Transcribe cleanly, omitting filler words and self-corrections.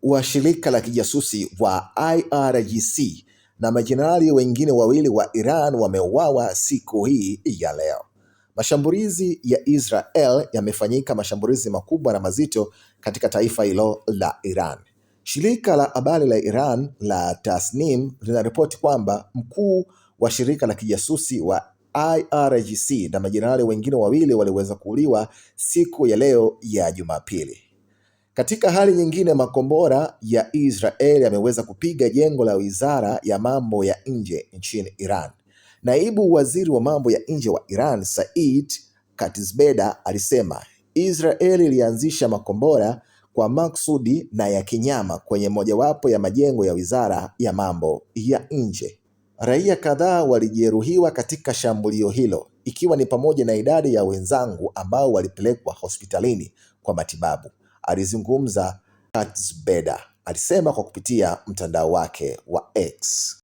wa shirika la kijasusi wa IRGC na majenerali wengine wawili wa Iran wameuawa siku hii ya leo. Mashambulizi ya Israel yamefanyika mashambulizi makubwa na mazito katika taifa hilo la Iran. Shirika la habari la Iran la Tasnim linaripoti kwamba mkuu wa shirika la kijasusi wa IRGC na majenerali wengine wawili waliweza kuuliwa siku ya leo ya Jumapili. Katika hali nyingine, makombora ya Israel yameweza kupiga jengo la wizara ya mambo ya nje nchini Iran. Naibu waziri wa mambo ya nje wa Iran, Said Khatibzadeh, alisema Israel ilianzisha makombora kwa maksudi na ya kinyama kwenye mojawapo ya majengo ya wizara ya mambo ya nje. Raia kadhaa walijeruhiwa katika shambulio hilo, ikiwa ni pamoja na idadi ya wenzangu ambao walipelekwa hospitalini kwa matibabu, alizungumza Khatibzadeh, alisema kwa kupitia mtandao wake wa X.